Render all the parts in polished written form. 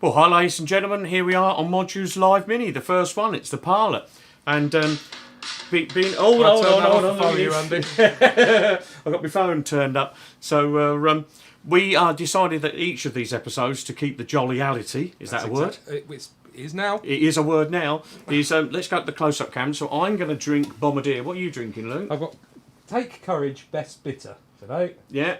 Well, hi ladies and gentlemen, here we are on ModShoes Live Mini, the first one, it's the pilot. And hold on, I've got my phone turned up. So we decided that each of these episodes, to keep the jollyality, is that a word? It is now. It is a word now. Is let's go to the close-up cam. So I'm going to drink Bombardier. What are you drinking, Luke? I've got Take Courage Best Bitter today. Yeah.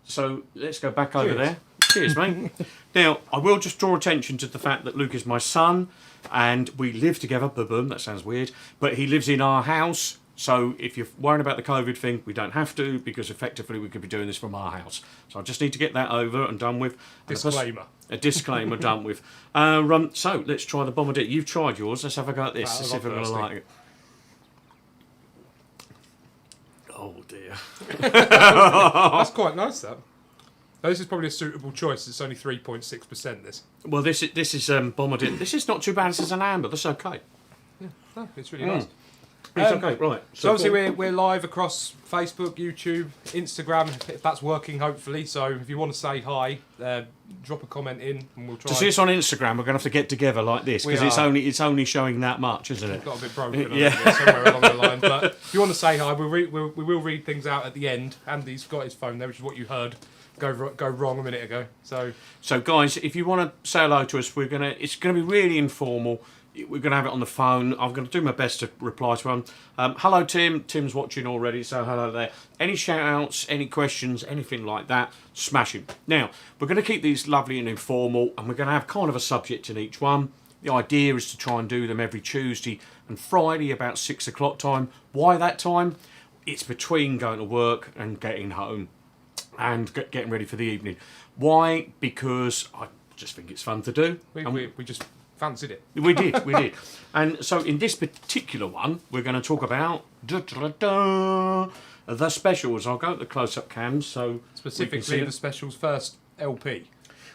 So let's go back over there. Cheers, mate. Now, I will just draw attention to the fact that Luke is my son and we live together. Boom, that sounds weird. But he lives in our house. So if you're worrying about the COVID thing, we don't have to, because effectively we could be doing this from our house. So I just need to get that over and done with. Disclaimer. A disclaimer done with. So let's try the Bombardier. You've tried yours. Let's have a go at this. Let's see if we're going to like it. Oh, dear. That's quite nice, that. Now, this is probably a suitable choice. It's only 3.6%, this. Well, this is Bombardier. This is not too bad. This is an amber. That's okay. Yeah, no, it's really nice. It's okay, right. So obviously we're live across Facebook, YouTube, Instagram, if that's working, hopefully. So if you want to say hi, drop a comment in and we'll try. To see us on Instagram, we're going to have to get together like this, because it's only showing that much, isn't it? Got a bit broken somewhere along the line. But if you want to say hi, we will read things out at the end. Andy's got his phone there, which is what you heard go wrong a minute ago. So guys, if you want to say hello to us, it's going to be really informal. We're going to have it on the phone. I'm going to do my best to reply to them. Hello, Tim. Tim's watching already, so hello there. Any shout-outs, any questions, anything like that, smash him. Now, we're going to keep these lovely and informal, and we're going to have kind of a subject in each one. The idea is to try and do them every Tuesday and Friday about 6 o'clock time. Why that time? It's between going to work and getting home and getting ready for the evening. Why? Because I just think it's fun to do. We just fancied it. We did. And so in this particular one, we're going to talk about the specials. I'll go to the close-up cams. So specifically the specials first LP.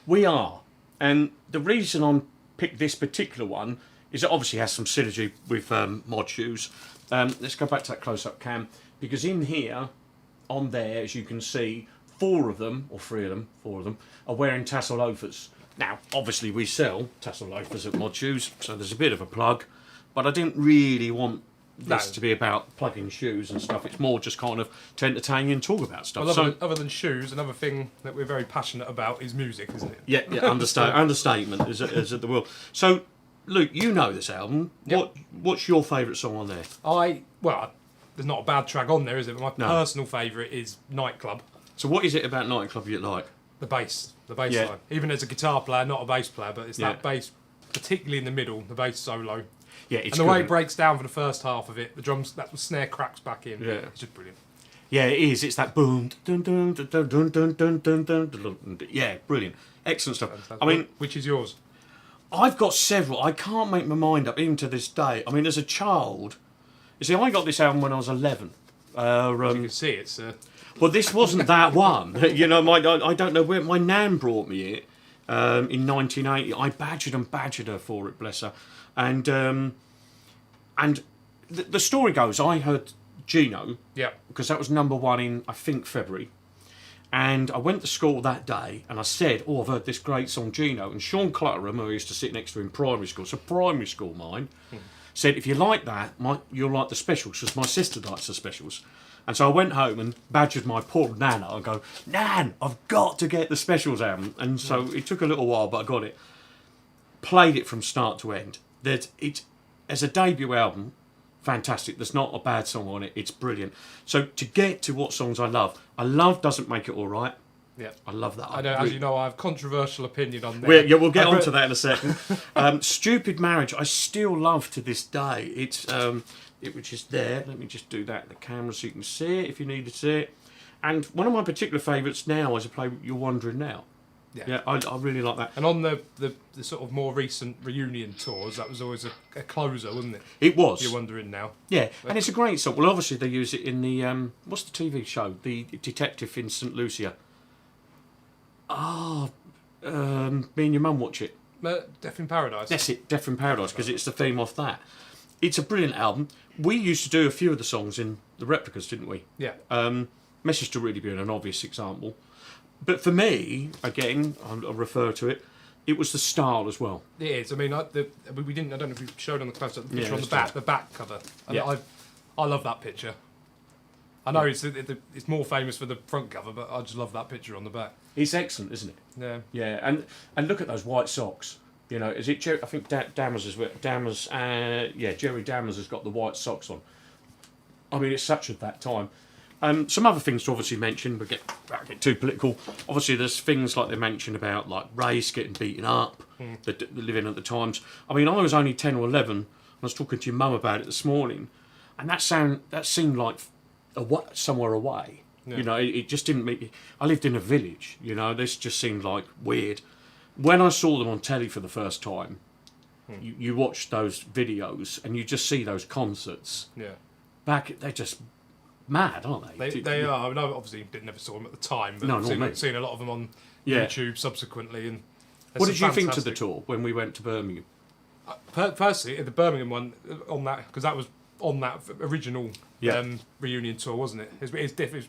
We are. And the reason I picked this particular one is it obviously has some synergy with ModShoes. Let's go back to that close-up cam. Because in here, on there, as you can see, four of them, are wearing tassel loafers. Now, obviously, we sell tassel loafers at ModShoes, so there's a bit of a plug. But I didn't really want this to be about plugging shoes and stuff. It's more just kind of to entertain you and talk about stuff. Well, other than shoes, another thing that we're very passionate about is music, isn't it? Yeah, understatement is at the will. So, Luke, you know this album. Yep. What's your favourite song on there? Well, there's not a bad track on there, is it? But my personal favourite is Nightclub. So what is it about Nightclub you like? The bass line. Even as a guitar player, not a bass player, but it's that bass, particularly in the middle, the bass solo. Yeah, it's and the way it breaks down for the first half of it, the drums, that snare cracks back in. Yeah, it's just brilliant. Yeah, it is. It's that boom, dun dun dun dun dun dun dun dun dun dun. Yeah, brilliant, excellent stuff. Fantastic. I mean, which is yours? I've got several. I can't make my mind up even to this day. I mean, as a child, you see, I got this album when I was 11. As you can see, it's. Well, this wasn't that one. You know, I don't know where my nan brought me it in 1980. I badgered her for it, bless her. And the story goes, I heard Gino, because that was number one in, I think, February. And I went to school that day and I said, I've heard this great song, Gino. And Sean Clutterham, who I used to sit next to in primary school, so primary school mine, said, if you like that, you'll like the specials, because my sister likes the specials. And so I went home and badgered my poor Nana and go, Nan, I've got to get the specials album. And so it took a little while, but I got it. Played it from start to end. As a debut album, fantastic. There's not a bad song on it. It's brilliant. So to get to what songs I love Doesn't Make It All Right. Yeah, I love that. As you know, I have controversial opinion on that. We'll get onto that in a second. Stupid Marriage, I still love to this day. It's which is there. Let me just do that in the camera so you can see it if you need to see it. And one of my particular favourites now is I play You're Wandering Now. Yeah, I really like that. And on the sort of more recent reunion tours, that was always a closer, wasn't it? It was. You're Wondering Now. Yeah, and it's a great song. Well, obviously they use it in the what's the TV show? The Detective in St Lucia. Me and your mum watch it. Death in Paradise. That's it, Death in Paradise, because it's the theme off that. It's a brilliant album. We used to do a few of the songs in the replicas, didn't we? Yeah. Message to Really being an obvious example. But for me, again, I'll refer to it, it was the style as well. It is. I mean, we didn't. I don't know if we showed on the close up the picture on the back cover. And I love that picture. I know it's more famous for the front cover, but I just love that picture on the back. It's excellent, isn't it? Yeah. Yeah, and look at those white socks. You know, is it? I think Dammers Jerry Dammers has got the white socks on. I mean, it's such at that time. Some other things to obviously mention, but get too political. Obviously, there's things like they mentioned about like race getting beaten up, the living at the times. I mean, I was only 10 or 11. I was talking to your mum about it this morning, and that seemed like somewhere away. Yeah. You know, it just didn't make me. I lived in a village. You know, this just seemed like weird. When I saw them on telly for the first time, you watch those videos and you just see those concerts. Yeah. They're just mad, aren't they? They are. I mean, I obviously never saw them at the time, but I've seen a lot of them on YouTube subsequently. And what did you think to the tour when we went to Birmingham? Personally, the Birmingham one on that, because that was on that original reunion tour, wasn't it?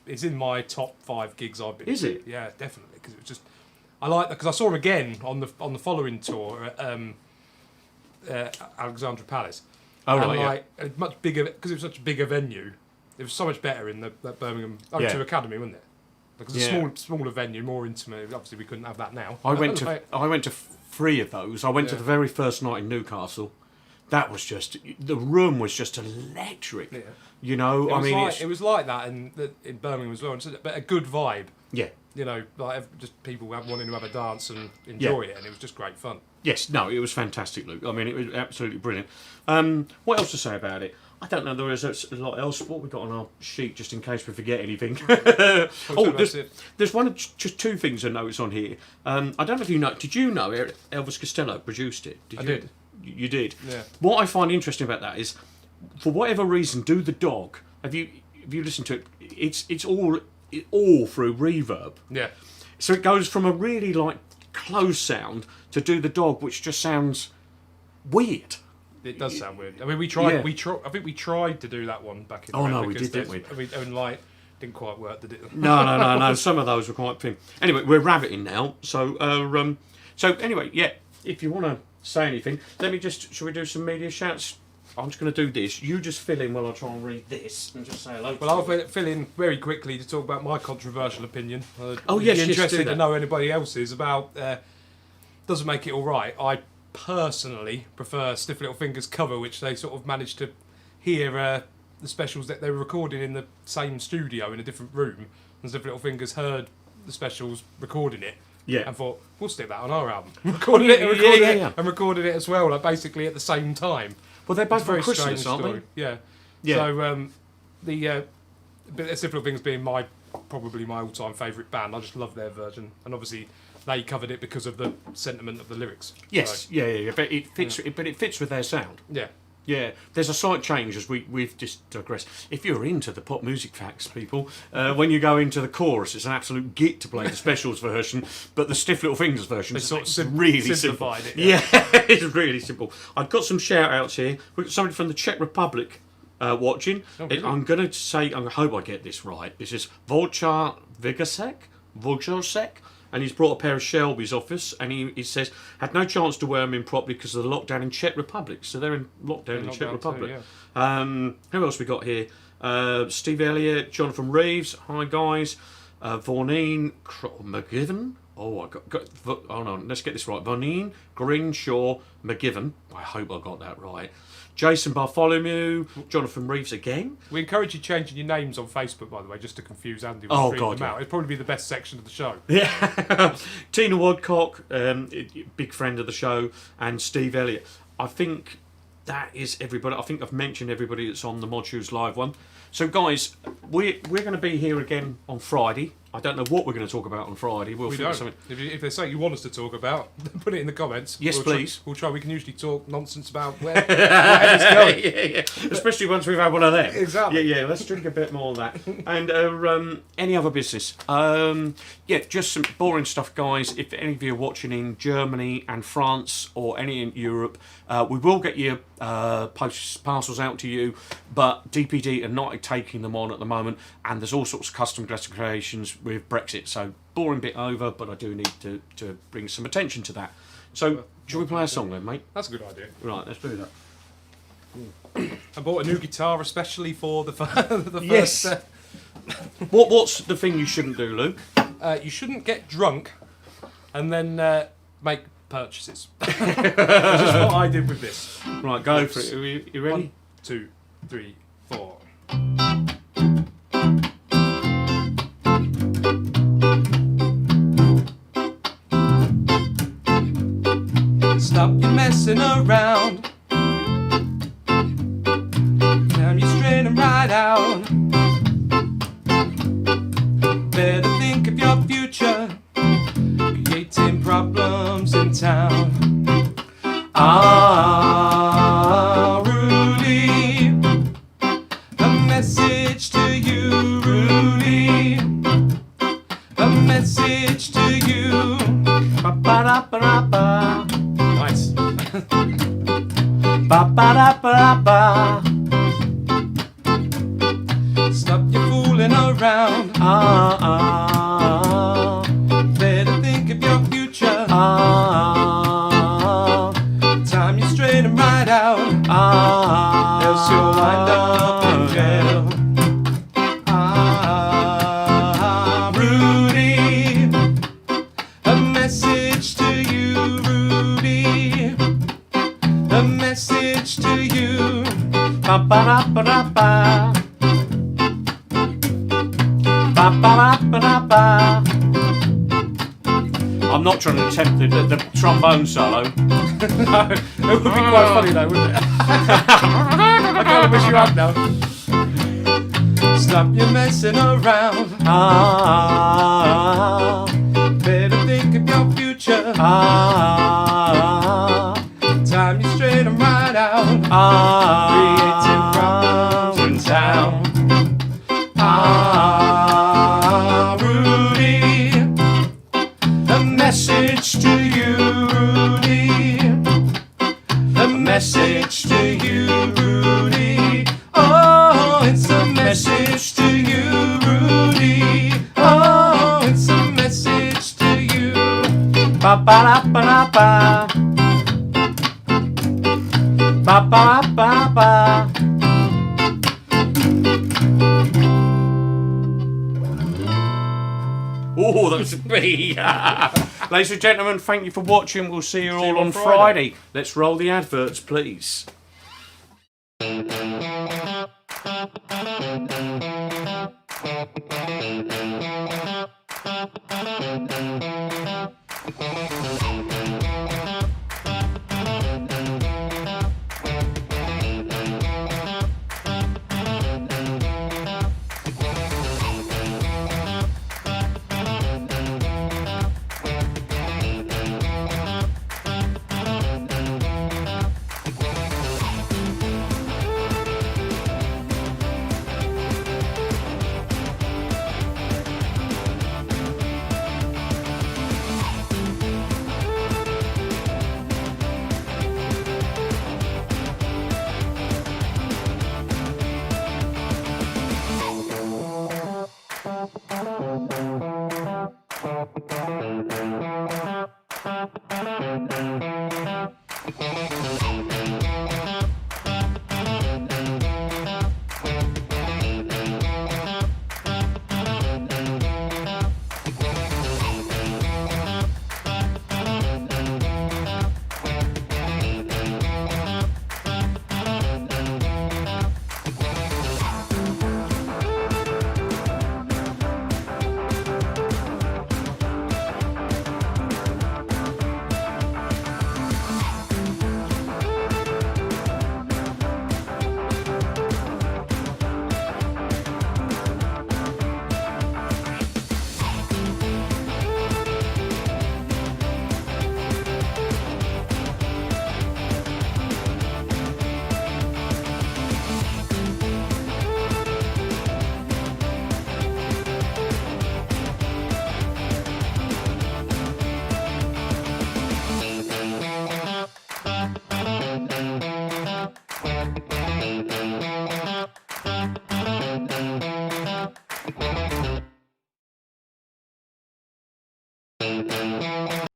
It's in my top 5 gigs I've been to. Is it? Yeah, definitely. Because it was just, I like that because I saw him again on the following tour at Alexandra Palace. Oh right, and much bigger because it was such a bigger venue. It was so much better in that Birmingham O2 Academy, wasn't it? Because a smaller venue, more intimate. Obviously, we couldn't have that now. I went to 3 of those. I went to the very first night in Newcastle. That was just, the room was just electric. Yeah. You know, it was like that in Birmingham as well, but a good vibe. Yeah. You know, like just people wanting to have a dance and enjoy it, and it was just great fun. Yes, no, it was fantastic, Luke. I mean, it was absolutely brilliant. What else to say about it? I don't know. There is a lot else. What we got on our sheet, just in case we forget anything. There's just 2 things I noticed on here. I don't know if you know. Did you know Elvis Costello produced it? I did. You did. Yeah. What I find interesting about that is, for whatever reason, Do the Dog. Have you listened to it? It's all through reverb. Yeah. So it goes from a really like close sound to Do the Dog, which just sounds weird. It does sound weird. I mean, we tried. I think we tried to do that one back in. Oh no, we did, didn't we? And like, didn't quite work, did it? No. Some of those were quite thin. Anyway, we're rabbiting now. So anyway, yeah. If you want to say anything, shall we do some media shouts? I'm just going to do this. You just fill in while I try and read this and just say hello. Well, I'll fill in very quickly to talk about my controversial opinion. Yes, interested to know anybody else's about. Doesn't make it all right. I personally prefer Stiff Little Fingers' cover, which they sort of managed to hear the specials that they were recording in the same studio in a different room, and Stiff Little Fingers heard the specials recording it. Yeah. And thought, we'll stick that on our album. Recorded it as well, like basically at the same time. Well, they're both very Christmas, aren't they? Yeah. So Stiff Little Fingers being probably my all-time favourite band. I just love their version, and obviously they covered it because of the sentiment of the lyrics. Yes, so, yeah. But it fits. But it fits with their sound. Yeah. Yeah, there's a slight change as we've just digressed. If you're into the pop music facts, people, when you go into the chorus, it's an absolute git to play the specials version, but the Stiff Little Fingers version is sort of really simple. It, yeah, it's really simple. I've got some shout outs here. We've got somebody from the Czech Republic watching. Oh, really? I'm going to say, I hope I get this right. This is Volchar Vigosek. And he's brought a pair of Shelby's office, and he says had no chance to wear them in properly because of the lockdown in Czech Republic. So they're in lockdown in Czech Republic. Too, yeah. Who else we got here? Steve Elliott, Jonathan Reeves. Hi guys. Vaughneen McGiven. Oh, hold on. Let's get this right. Vaughneen Greenshaw McGiven. I hope I got that right. Jason Bartholomew, Jonathan Reeves again. We encourage you changing your names on Facebook, by the way, just to confuse Andy. Oh, God, yeah. It'd probably be the best section of the show. Yeah. Tina Wadcock, big friend of the show, and Steve Elliott. I think that is everybody. I think I've mentioned everybody that's on the ModShoes live one. So, guys, we're going to be here again on Friday. I don't know what we're going to talk about on Friday. We'll figure something. If there's something you want us to talk about, put it in the comments. Yes, please. We'll try. We can usually talk nonsense about wherever's going. Yeah. Especially once we've had one of them. Exactly. Yeah. Let's drink a bit more of that. And any other business? Just some boring stuff, guys. If any of you are watching in Germany and France or any in Europe, we will get your parcels out to you, but DPD are not taking them on at the moment, and there's all sorts of custom classifications with Brexit. So boring bit over, but I do need to bring some attention to that. So shall we play a song then, mate? That's a good idea. Right, let's do that. I bought a new guitar especially for the the Yes. first. What's the thing you shouldn't do, Luke? You shouldn't get drunk and then make purchases. Which is what I did with this. Right, go for it. Are you ready? 1, 2, 3, 4. Stop your messing around. Now you're straining right out. Better think of your future, creating problems in town. Ah, Rudy, a message to you, Rudy, a message to you. Ba-ba-da-ba-da-ba. Nice. Ba-ba-da-ba-da-ba. Stop your fooling around. Better think of your future. Time you straighten right out. Else you'll wind up in jail. Rudy, a message to you, Rudy, a message to you. Ba-ba-da-ba-da-ba. Ba-ba-da-ba-da-ba. I'm not trying to attempt the trombone solo. No, it would be quite funny though, wouldn't it? I kind of wish you had now. Stop your messing around. Better think of your future. Time you straighten right out. Creating problems in town. Rudy, a message to you, Rudy, a message to you, Rudy. Oh, it's a message to you, Rudy. Oh, it's a message to you. Ba-ba-da-ba-da-ba. Ba-ba-ba-ba. Oh, that was a B. Ladies and gentlemen, thank you for watching. We'll see you all on Friday. Let's roll the adverts, please.